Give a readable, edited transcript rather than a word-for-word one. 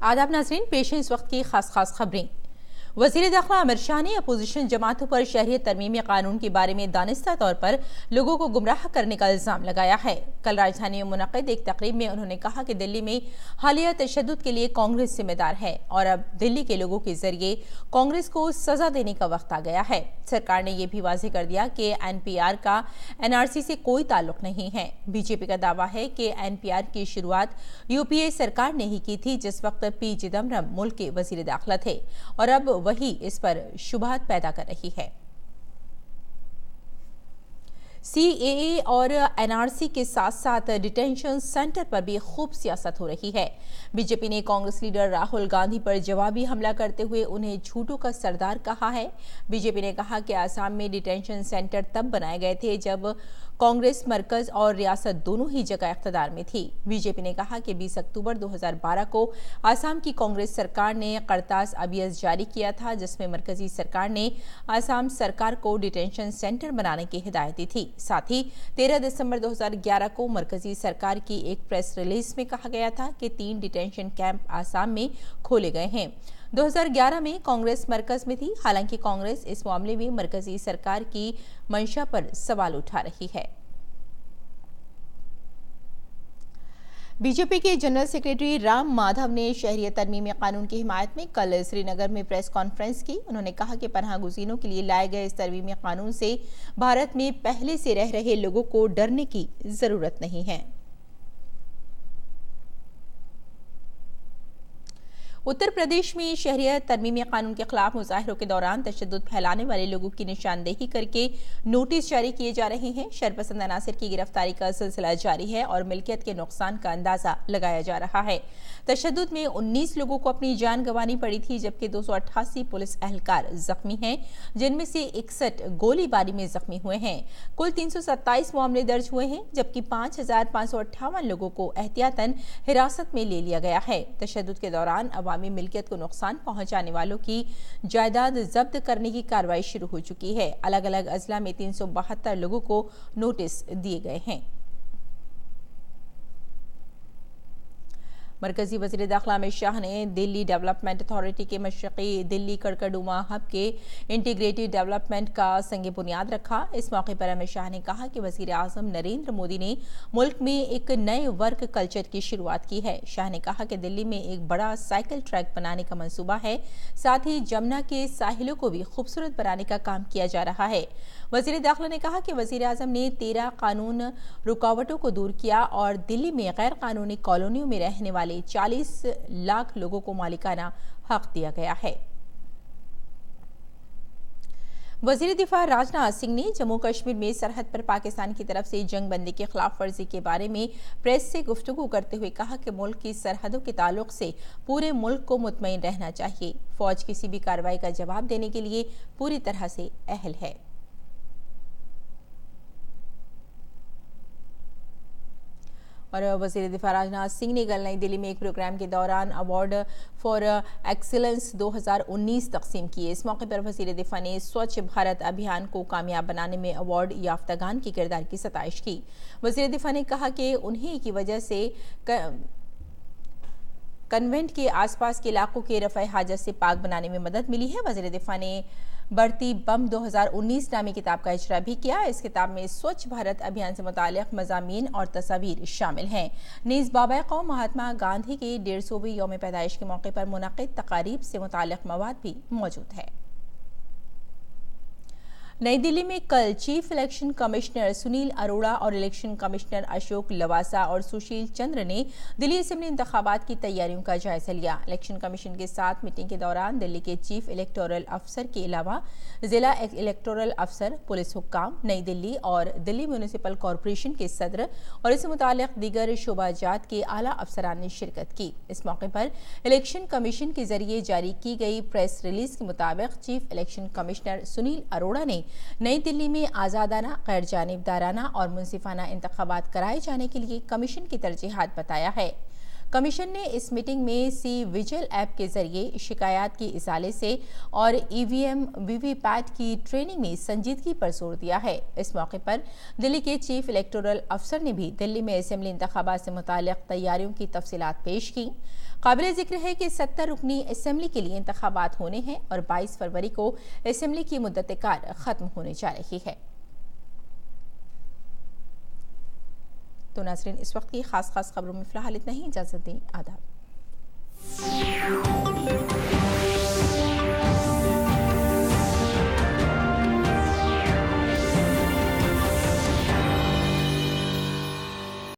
आदाब नाज़रीन, पेश है इस वक्त की खास खबरें। वज़ीर दाखिला अमिर शाह ने अपोजिशन जमातों पर शहरियत तरमीमी कानून के बारे में दानिस्ता तौर पर लोगों को गुमराह करने का इल्ज़ाम लगाया है। कल राजधानी में मुनक़िद एक तकरीब में उन्होंने कहा कि दिल्ली में हालिया तशद्दुद के लिए कांग्रेस जिम्मेदार है और अब दिल्ली के लोगों के जरिए कांग्रेस को सजा देने का वक्त आ गया है। सरकार ने यह भी वाज़ेह कर दिया कि NPR का NRC से कोई ताल्लुक नहीं है। बीजेपी का दावा है कि NPR की शुरुआत UPA सरकार ने ही की थी, जिस वक्त P चिदम्बरम मुल्क के वज़ीर दाखिला थे, और अब वही इस पर शुबहात पैदा कर रही है। CAA और NRC के साथ साथ डिटेंशन सेंटर पर भी खूब सियासत हो रही है। बीजेपी ने कांग्रेस लीडर राहुल गांधी पर जवाबी हमला करते हुए उन्हें झूठों का सरदार कहा है। बीजेपी ने कहा कि आसाम में डिटेंशन सेंटर तब बनाए गए थे जब कांग्रेस मरकज और रियासत दोनों ही जगह इख्तिदार में थी। बीजेपी ने कहा कि 20 अक्टूबर 2012 को आसाम की कांग्रेस सरकार ने करतास अबियस जारी किया था, जिसमें मरकजी सरकार ने आसाम सरकार को डिटेंशन सेंटर बनाने की हिदायत दी थी। साथ ही 13 दिसंबर 2011 को मरकजी सरकार की एक प्रेस रिलीज में कहा गया था कि 3 डिटेंशन कैंप आसाम में खोले गए हैं। 2011 में कांग्रेस मरकज में थी। हालांकि कांग्रेस इस मामले में मरकजी सरकार की मंशा पर सवाल उठा रही है। बीजेपी के जनरल सेक्रेटरी राम माधव ने शहरियत तरमीमी कानून की हिमायत में कल श्रीनगर में प्रेस कॉन्फ्रेंस की। उन्होंने कहा कि पनाह गुज़ीनों के लिए लाए गए इस तरमीमी कानून से भारत में पहले से रह रहे लोगों को डरने की जरूरत नहीं है। उत्तर प्रदेश में शहरियत तरमीमी कानून के खिलाफ मुजाहिरों के दौरान तशद्दुद फैलाने वाले लोगों की निशानदेही करके नोटिस जारी किए जा रहे हैं। शरपसंद अनासिर की गिरफ्तारी का सिलसिला जारी है और मिल्कियत के नुकसान का अंदाजा लगाया जा रहा है। तशद्दुद में 19 लोगों को अपनी जान गंवानी पड़ी थी, जबकि 288 पुलिस एहलकार जख्मी हैं, जिनमें से 61 गोलीबारी में जख्मी हुए हैं। कुल 327 मामले दर्ज हुए हैं, जबकि 5558 लोगों को एहतियातन हिरासत में ले लिया गया है। तशद्दुद के दौरान अवामी मिल्कियत को नुकसान पहुंचाने वालों की जायदाद जब्त करने की कार्रवाई शुरू हो चुकी है। अलग अलग अजला में 372 लोगों को नोटिस दिए गए हैं। मरकजी वज़ीर दाखिला अमिर शाह ने दिल्ली डेवलपमेंट अथॉरिटी के मशरक़ी दिल्ली कड़कड़ुमा हब के इंटीग्रेटेड डेवलपमेंट का संग बुनियाद रखा। इस मौके पर अमिर शाह ने कहा कि वज़ीर आज़म नरेंद्र मोदी ने मुल्क में एक नए वर्क कल्चर की शुरुआत की है। शाह ने कहा कि दिल्ली में एक बड़ा साइकिल ट्रैक बनाने का मंसूबा है, साथ ही जमुना के साहिलों को भी खूबसूरत बनाने का काम किया जा रहा है। वज़ीर दाखिला ने कहा कि वज़ीर आज़म ने 13 कानून रुकावटों को दूर किया और दिल्ली में गैर कानूनी कॉलोनियों में रहने वाले 40 लाख लोगों को मालिकाना हक दिया गया है। वज़ीर दिफा राजनाथ सिंह ने जम्मू कश्मीर में सरहद पर पाकिस्तान की तरफ से जंग बंदी की खिलाफ वर्जी के बारे में प्रेस से गुफ्तगू करते हुए कहा कि मुल्क की सरहदों के ताल्लुक से पूरे मुल्क को मुतमईन रहना चाहिए। फौज किसी भी कार्रवाई का जवाब देने के लिए पूरी तरह से अहल है। और वज़ीर दिफा राजनाथ सिंह ने कल नई दिल्ली में एक प्रोग्राम के दौरान अवार्ड फॉर एक्सीलेंस 2019 तकसीम किए। इस मौके पर वज़ीर दिफा ने स्वच्छ भारत अभियान को कामयाब बनाने में अवार्ड याफ्तागान के किरदार की सताइश की। वज़ीर दिफा ने कहा कि उन्हीं की वजह से कन्वेंट के आसपास के इलाकों के रफ़ा हाजत से पाक बनाने में मदद मिली है। वज़ीर दिफा ने बढ़ती बम 2019 नामी किताब का इजरा भी किया। इस किताब में स्वच्छ भारत अभियान से मुताल्लिक़ मज़ामीन और तस्वीर शामिल हैं। नीज़ बाबा कौम महात्मा गांधी के 150वें यौम पैदाइश के मौके पर मुनक़िद तक़ारीब से मुताल्लिक़ मवाद भी मौजूद है। नई दिल्ली में कल chief election commissioner Sunil Arora और इलेक्शन कमिश्नर अशोक लवासा और सुशील चंद्र ने दिल्ली असेंबली इंतखाबात की तैयारियों का जायजा लिया। इलेक्शन कमीशन के साथ मीटिंग के दौरान दिल्ली के चीफ इलेक्टोरल अफसर के अलावा जिला इलेक्टोरल अफसर, पुलिस हुक्काम, नई दिल्ली और दिल्ली म्यूनिसिपल कॉरपोरेशन के सदर और इससे मुताल्लिक़ दीगर शोबाजात के आला अफसरान ने शिरकत की। इस मौके पर इलेक्शन कमीशन के जरिए जारी की गई प्रेस रिलीज के मुताबिक chief election commissioner Sunil Arora ने नई दिल्ली में आज़ादाना, गैर जानिबदाराना और मुंसिफाना इंतखाबात कराए जाने के लिए कमीशन की तरजीहात बताया है। कमीशन ने इस मीटिंग में सी विजिल ऐप के जरिए शिकायत की इजाले से और ईवीएम वीवीपैट की ट्रेनिंग में संजीदगी पर जोर दिया है। इस मौके पर दिल्ली के चीफ इलेक्टोरल अफसर ने भी दिल्ली में असेंबली इंतखाबात से मुताल्लिक तैयारियों की तफसीलात पेश की। काबिल जिक्र है कि 70 रुकनी असेंबली के लिए इंतखाबात होने हैं और 22 फरवरी को असेंबली की मुद्दत कार खत्म होने जा रही है। तो नाज़रीन, इस वक्त की खास खबरों में फिलहाल इतना ही। इजाजत दें। आदाब।